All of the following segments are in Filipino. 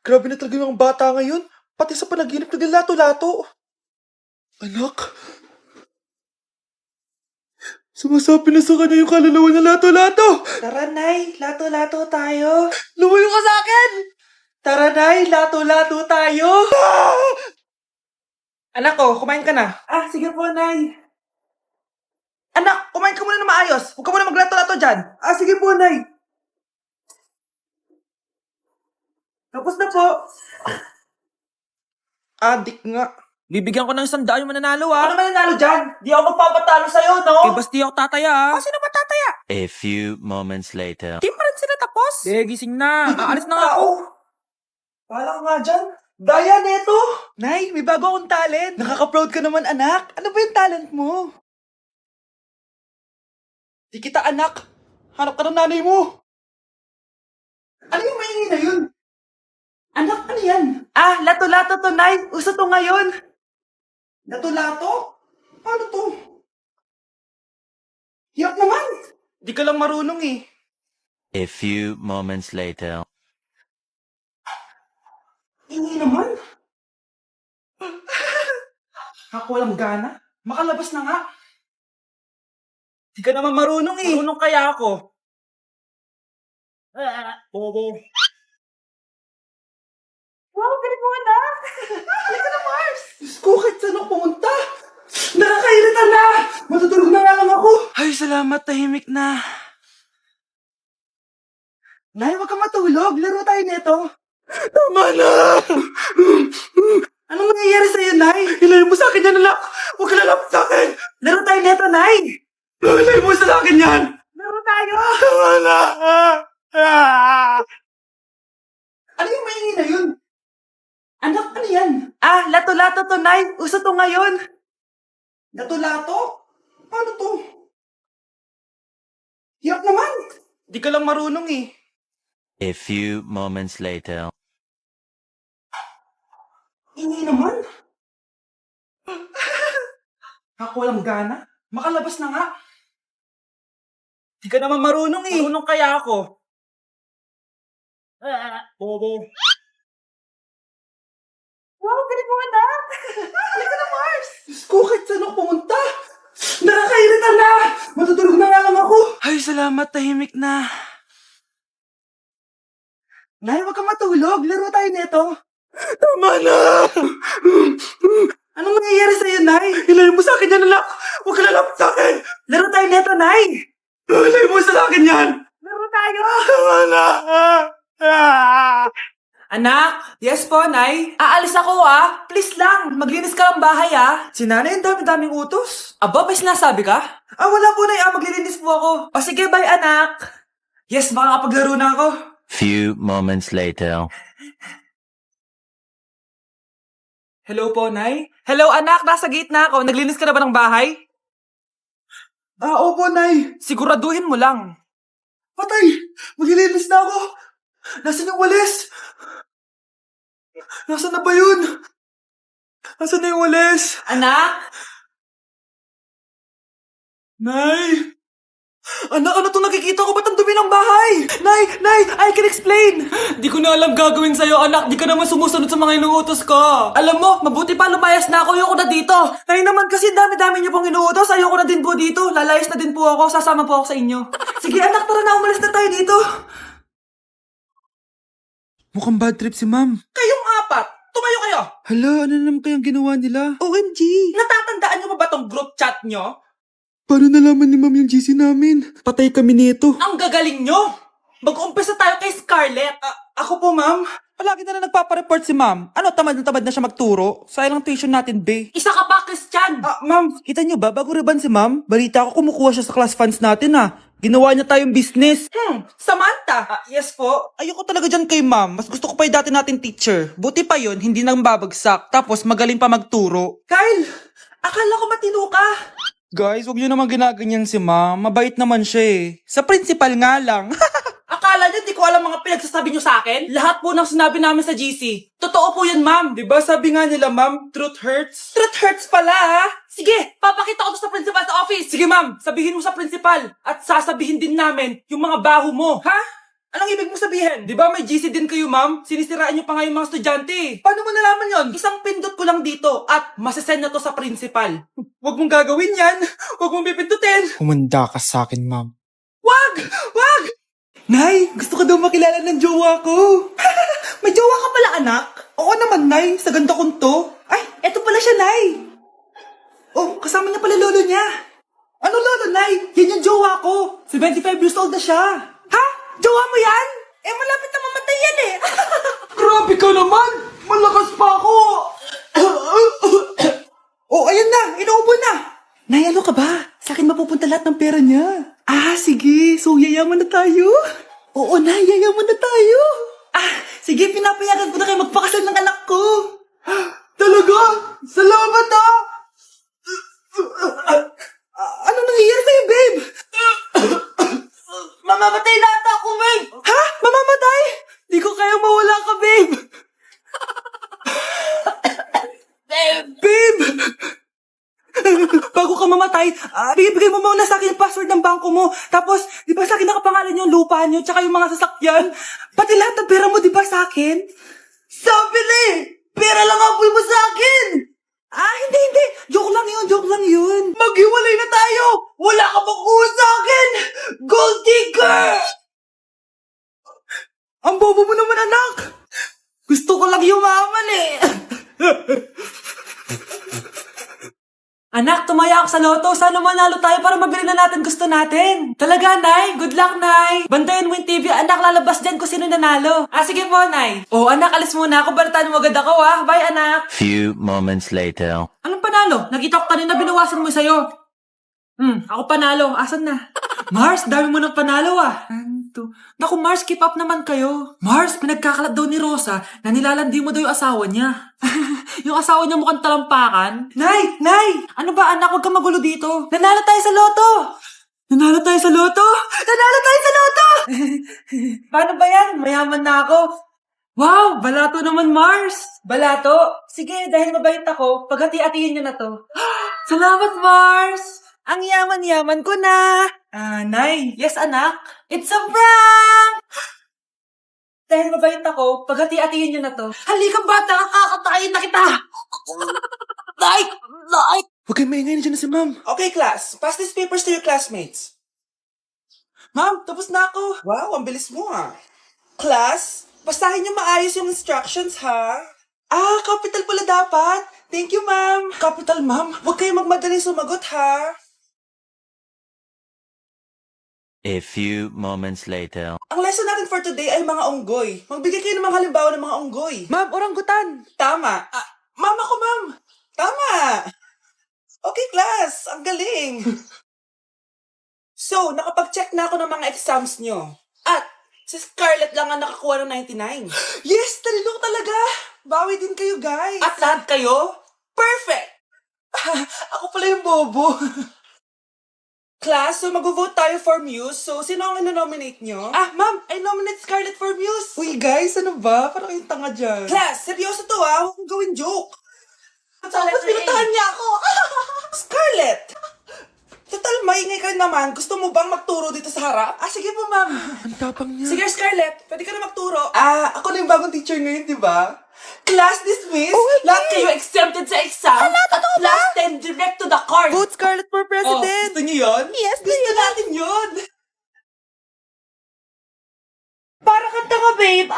Grabe na talaga yung mga bata ngayon. Pati sa panaginip naglalato-lato. Anak, sumasabi na sa kanya yung kaluluwa na lato-lato. Tara, Nay. Lato-lato tayo. Lumayo ka sa akin! Tara, Nay. Lato-lato tayo. Anak ko, kumain ka na. Sige po, Nay. Anak, kumain ka muna na maayos. Huwag ka muna maglato-lato dyan. Sige po, Nay. Tapos na po. Adik nga. Bibigyan ko ng 100 yung mananalo Ano mananalo dyan? Di ako magpapatalo sa'yo, no? basti ako tataya Sino ba tataya? A few moments later. Di pa rin sila tapos? gising na. Aalis na nga ako. Wala ka nga dyan. Daya neto. Nay, may bago akong talent. Nakaka-proud ka naman, anak. Ano ba yung talent mo? Di kita, anak. Hanap ka ng nanay mo. Ano yung maingay na yun? Anak, ano yan? Lato-lato to, Nay. Uso to ngayon. Lato-lato? Paano to? Hirap naman. Di ka lang marunong eh. A few moments later. Hindi naman. Ako walang gana. Makalabas na nga. Di ka naman marunong eh. Marunong kaya ako. Bobo. Wow, galing mo na. Halika na, Mars. Diyos ko, kahit saan ako pumunta. Nakakairita na. Matutulog na nga lang ako. Ay, salamat. Tahimik na. Nay, wag ka matulog. Laro tayo nito. Tama na. Anong nangyayari sa'yo, Nay? Ilayo mo sa akin yan, anak. Huwag ka lalapit sa akin. Laro tayo nito, Nay. Ilayo mo sa akin yan. Laro tayo. Tama na. Ano yung maingay na yun? Anak, ano yan? Lato-lato to, Nay. Uso to ngayon. Lato-lato? Paano to? Hirap naman. Di ka lang marunong eh. A few moments later. Hindi naman. Ako walang gana. Makalabas na nga. Di ka naman marunong eh. Marunong kaya ako. Bobo. Wow, galing mo na. Halika na, Mars. Diyos ko, kahit saan ako pumunta. Nakakairita na. Matutulog na nga lang ako. Ay, salamat. Tahimik na. Nay, wag ka matulog. Laro tayo nito. Tama na. Anong nangyayari sa'yo, Nay? Ilayo mo sa akin yan, anak. Huwag ka lalapit sa akin. Laro tayo nito, Nay. Ilayo mo sa akin yan. Laro tayo. Tama na. Anak? Yes po, Nay. Aalis ako Please lang. Maglinis ka ng bahay Si nanay, ang dami-daming utos. Aba, may sinasabi ka? Wala po, Nay. Maglilinis po ako. O sige, bye anak. Yes, makakapaglaro na ako. Few moments later. Hello po, Nay. Hello anak, nasa gate na ako. Naglinis ka na ba ng bahay? Opo, Nay. Siguraduhin mo lang. Patay! Maglilinis na ako. Nasaan yung walis? Nasaan na ba yun? Nasaan na yung walis? Anak? Nay! Anak, ano itong nakikita ko? Ba't ang dumi ng bahay? Nay! I can explain! Di ko na alam gagawin sa'yo, anak. Di ka naman sumusunod sa mga inuutos ko. Alam mo, mabuti pa lumayas na ako. Ayoko na dito. Nay naman kasi dami-dami niyo pong inuutos. Ayoko na din po dito. Lalayas na din po ako. Sasama po ako sa inyo. Sige anak, tara na. Umalis na tayo dito. Mukhang bad trip si ma'am. Kayong apat, tumayo kayo. Hala, ano naman kayang ginawa nila? OMG! Natatandaan niyo pa ba tong group chat niyo? Paano nalaman ni ma'am yung GC namin? Patay kami nito. Ang gagaling niyo. Mag-umpisa tayo kay Scarlett. Ako po, ma'am. Palagi na nagpapareport si ma'am. Ano, tamad na siya magturo? Sayang tuition natin, be. Isa ka pa, Christian. Ma'am, kita niyo ba, bago riban si ma'am, balita ko kumukuha siya sa class funds natin, Ginawa niya tayong business. Samantha. Yes po. Ayoko talaga dyan kay ma'am. Mas gusto ko pa yung dati nating teacher. Buti pa yun, hindi nang babagsak. Tapos magaling pa magturo. Kyle! Akala ko matino ka. Guys, huwag niyo naman ginaganyan si ma'am. Mabait naman siya eh. Sa principal nga lang. Akala niyo di ko alam mga pinagsasabi niyo sa akin? Lahat po ng sinabi namin sa GC. Totoo po yan, ma'am. Diba sabi nga nila, ma'am, truth hurts? Truth hurts pala, Sige, papakita ko to sa principal sa office. Sige, ma'am, sabihin mo sa principal. At sasabihin din namin yung mga baho mo. Ha? Anong ibig mong sabihin? Di ba may GC din kayo, ma'am? Sinisiraan niyo pa nga yung mga estudyante. Paano mo nalaman yon? Isang pindot ko lang dito at masasend na to sa principal. Huwag mong gagawin yan. Huwag mong pipindutin. Humanda ka sa akin, ma'am. Wag! Wag! Nay, gusto ko daw makilala ng jowa ko. May jowa ka pala, anak? Oo naman, Nay. Sa ganda kong to. Ay, eto pala siya, Nay. Oh, kasama niya pala lolo niya. Ano lolo, Nay? Yan yung jowa ko. 75 years old na siya. Ha? Jowa mo yan? Eh, malapit na mamatay yan eh. Grabe ka naman. Malakas pa ako. Oh, ayan na. Inuubo na. Nay, ano ka ba? Sa akin mapupunta lahat ng pera niya. Ah, sige. So, yayaman na tayo? Oo, Nay. Yayaman na tayo. Ah, sige. Pinapayagan ko na kayo magpakasal ng anak ko. Talaga? Salamat ah! Ano nangyayari sa'yo, babe? Mamamatay na ata ako, babe! Ha? Mamamatay? Di ko kaya mawala ka, babe! Babe! Bago ka mamatay, bigay mo muna sa akin yung password ng bangko mo. Tapos, di ba sa akin nakapangalan yung lupa niyo, tsaka yung mga sasakyan? Pati lahat ng pera mo, di ba sa akin? Sabi na eh! Pera lang ang apoy mo sa akin! Hindi. Joke lang yun. Maghiwalay na tayo! Wala ka bang kuha sa akin! Gold digger! Ang bobo mo naman, anak! Gusto ko lang yumaman eh! Anak, tumaya ako sa loto. Sana manalo tayo para mabili na natin gusto natin. Talaga, Nay? Good luck, Nay. Bantayan mo yung TV. Anak, lalabas dyan kung sino nanalo. Sige po, Nay. Oh, anak, alis muna ako. Balitaan mo agad ako, ah. Bye, anak. Few moments later. Anong panalo? Nakita ko kanina binawasan mo sa'yo. Ako panalo. Asan na? Mars, dami mo ng panalo, ah. Naku, Mars, keep up naman kayo. Mars, pinagkakalat daw ni Rosa na nilalandi mo daw yung asawa niya. Yung asawa niya mukhang talampakan. Nay! Ano ba, anak? Huwag kang magulo dito. Nanalo tayo sa loto! Paano ba yan? Mayaman na ako. Wow, balato naman, Mars. Balato? Sige, dahil mabait ako, paghati-hatiin niyo na to. Salamat, Mars. Ang yaman-yaman ko na. Nay. Yes, anak. It's a prank! Dahil mabait ako, paghati-hatiin niyo na to. Halika, bata, kakatayin na kita. Nay! Huwag kayong maingay na dyan na si ma'am. Okay, class. Pass these papers to your classmates. Ma'am, tapos na ako. Wow, ang bilis mo ah. Class, basahin niyo maayos yung instructions ha. Capital pala dapat. Thank you, ma'am. Capital, ma'am. Huwag kayong magmadaling sumagot ha. A few moments later. Ang lesson natin for today ay mga unggoy. Magbigay kayo ng mga halimbawa ng mga unggoy. Ma'am, oranggutan. Tama. Ma'am ako, ma'am. Tama. Okay, class. Ang galing. So, nakapag-check na ako ng mga exams nyo. At, si Scarlett lang ang nakakuha ng 99. Yes, talino ko talaga. Bawi din kayo, guys. At lahat kayo? Perfect. Ako pala yung bobo. Class, so mag-vote tayo for Muse. So, sino ang ino-nominate nyo? Ma'am, I nominate Scarlett for Muse. Uy, guys, ano ba? Parang kayong tanga dyan. Class, seryoso to ah. Huwag kong gawin joke. Tapos pinuntahan niya ako. Scarlett! Total, maingay ka naman. Gusto mo bang magturo dito sa harap? Sige po, ma'am. Ang tapang niya. Sige, Scarlett. Pwede ka na magturo. Ako na yung bagong teacher ngayon, di ba? Class dismissed. Lahat kayo exempted sa exam. At class 10 direct to the card. Vote Scarlett for president. Gusto niyo yun? Yes, gusto natin yun. Para kang tanga, babe.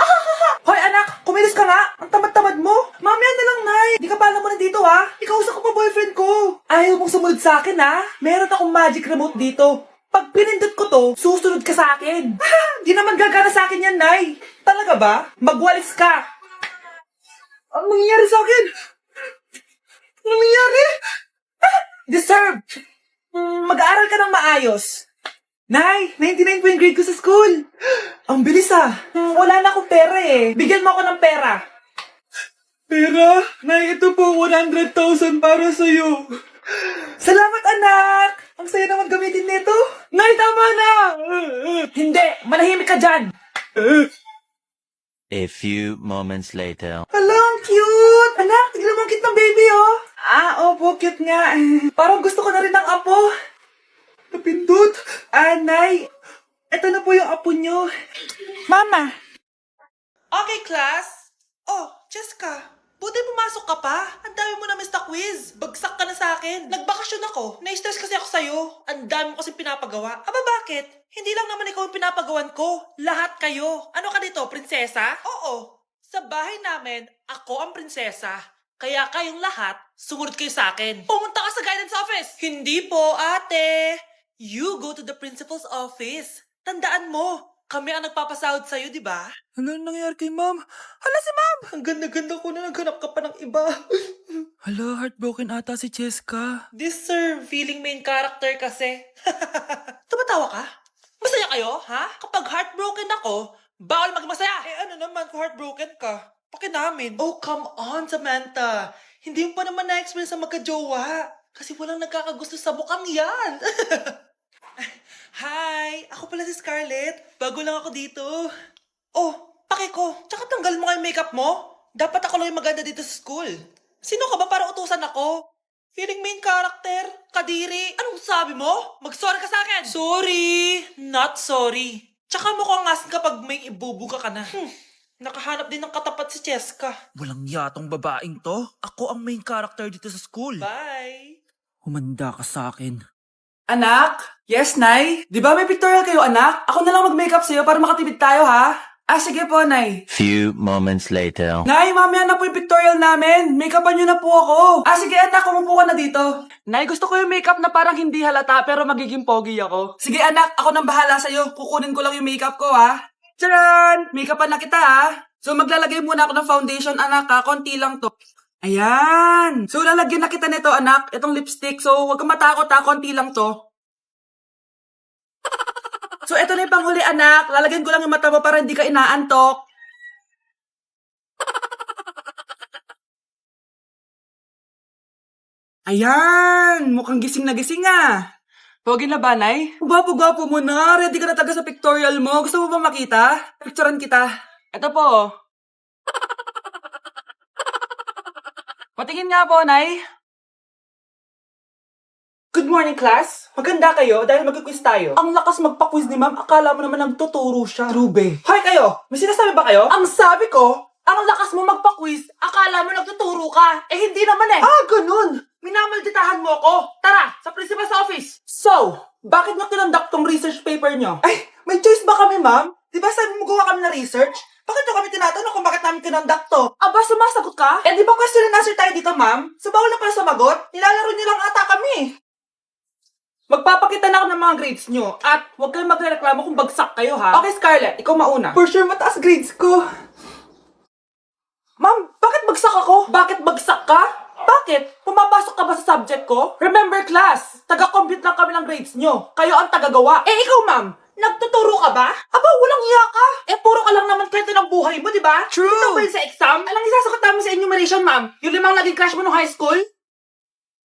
Hoy, anak, kumilos ka nga. Ang tamad-tamad mo. Mamaya na lang, Nay. Di ka pala mo nandito, ha? Ikausap ko pa boyfriend ko. Ayaw mong sumunod sa akin, ha? Meron akong magic remote dito. Pag pinindot ko to, susunod ka sa akin. Di naman gagana sa akin yan, Nay. Talaga ba? Magwalis ka. Ang nangyayari sa akin? Ang nangyayari? Deserve. Mag-aaral ka ng maayos. Nay, 99 po yung grade ko sa school. Ang bilis ah. Wala na akong pera eh. Bigyan mo ako ng pera. Pera? Nay, ito po 100,000 para sa'yo. Salamat, anak. Ang saya naman gamitin nito. Nay, tama na. Hindi, manahimik ka dyan. A few moments later. Hala, ang cute. Anak, tignan mo ang cute ng baby oh. Opo, cute nga. Parang gusto ko na rin ng apo. Napindot. Nay, eto na po yung apo nyo. Mama! Okay, class. Oh, Jessica. Buti pumasok ka pa. Ang dami mo na miss na quiz. Bagsak ka na sa akin. Nagbakasyon ako. Na-stress kasi ako sa'yo. Ang dami mo kasi pinapagawa. Aba, bakit? Hindi lang naman ikaw ang pinapagawan ko. Lahat kayo. Ano ka dito, prinsesa? Oo. Sa bahay namin, ako ang prinsesa. Kaya kayong lahat, sumunod kayo sa akin. Pumunta ka sa guidance office. Hindi po, ate. You go to the principal's office. Tandaan mo, kami ang nagpapasahod sa'yo, di ba? Ano nangyayari kay ma'am? Hala si ma'am! Ang ganda-ganda ko na naghanap ka pa ng iba. Hala, heartbroken ata si Cheska. This sir, feeling main character kasi. Tumatawa ka? Masaya kayo, ha? Kapag heartbroken ako, bawal magmasaya. Eh ano naman kung heartbroken ka? Pakinamin. Oh, come on, Samantha. Hindi mo pa naman na-experience sa magka-jowa. Kasi walang nagkakagusto sa mukhang yan. Hi! Ako pala si Scarlett. Bago lang ako dito. Oh, pake ko. Tsaka tanggal mo nga yung makeup mo. Dapat ako lang yung maganda dito sa school. Sino ka ba para utusan ako? Feeling main character? Kadiri? Anong sabi mo? Mag-sorry ka sa akin! Sorry! Not sorry. Tsaka mukhang asin kapag may ibubuga ka na. Nakahanap din ng katapat si Cheska. Walang yatong babaeng to. Ako ang main character dito sa school. Bye! Humanda ka sa akin. Anak? Yes, Nay? Di ba may pictorial kayo, anak? Ako na lang mag-makeup sa'yo para makatipid tayo, ha? Ah, sige po, Nay. Few moments later. Nay, mamaya na po yung pictorial namin. Make-upan nyo na po ako. Ah, sige, anak, umupo ka na dito. Nay, gusto ko yung makeup na parang hindi halata pero magiging pogi ako. Sige, anak, ako nang bahala sa'yo. Kukunin ko lang yung makeup ko, ha? Tcharan! Make-upan na kita, ha? So, maglalagay muna ako ng foundation, anak, ha? Konti lang to. Ayan! So, lalagyan na kita nito, anak. Itong lipstick. So, huwag kang matakot, ha? Konti lang to. So, eto na yung panghuli, anak. Lalagyan ko lang yung mata mo para hindi ka inaantok. Ayan! Mukhang gising na gising, ah. Pogi na ba, Nay? Gwapo-gwapo mo na. Ready ka na taga sa pictorial mo. Gusto mo ba makita? Picturean kita. Eto po. Patingin nga po, Nay. Good morning, class. Maganda kayo dahil mag-quiz tayo. Ang lakas magpa-quiz ni ma'am. Akala mo naman nagtuturo siya. Trube. Hoy kayo! May sinasabi ba kayo? Ang sabi ko, ang lakas mo magpa-quiz. Akala mo nagtuturo ka. Eh, hindi naman eh. Ah, ganun. Minamalditahan mo ako. Tara, sa principal's office. So, bakit nyo kinonduct tong research paper nyo? Ay, may choice ba kami, ma'am? Di ba sabi mo gawa kami na research? Bakit nyo kami tinatanong kung bakit namin kinonduct to? Aba, sumasagot ka? Eh, di ba question and answer tayo dito, ma'am? So, bawal na pala sumagot? Nilalaro nyo lang ata kami. Magpapakita na ako ng mga grades nyo at huwag kayong magreklamo kung bagsak kayo, ha? Okay, Scarlett, ikaw mauna. For sure, mataas grades ko. Ma'am, bakit bagsak ako? Bakit bagsak ka? Bakit? Pumapasok ka ba sa subject ko? Remember, class, taga-compute lang kami ng grades nyo. Kayo ang tagagawa. Eh, ikaw, ma'am, nagtuturo ka ba? Aba, walang iya ka. Eh, puro ka lang naman kwento ng buhay mo, di ba? True. Ito ba yun sa exam? Alang isasagot namin sa enumeration, ma'am. Yung 5 naging crush mo nung high school?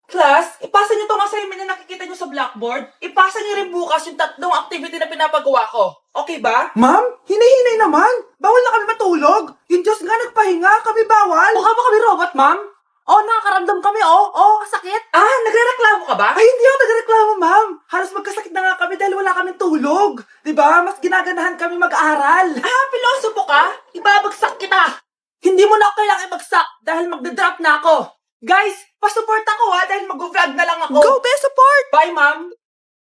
Class, ipasa niyo itong assignment na nakikita niyo sa blackboard. Ipasa niyo rin bukas yung 3 activity na pinapagawa ko. Okay ba? Ma'am, hinay-hinay naman. Bawal na kami matulog. Yung Diyos nga nagpahinga, kami bawal. Mukha ba kami robot, ma'am? Oh, nakakaramdam kami, oh. Oh, sakit. Ah, nagrereklamo ka ba? Ay, hindi ako nagrereklamo, ma'am. Halos magkasakit na nga kami dahil wala kaming tulog. Diba? Mas ginaganahan kami mag-aral. Ah, pilosopo ka? Ibabagsak kita. Hindi mo na ako kailangan ibagsak dahil magdadrop na ako. Guys, pasupport ako ha dahil mag-vlog na lang ako. Go, be support! Bye, ma'am.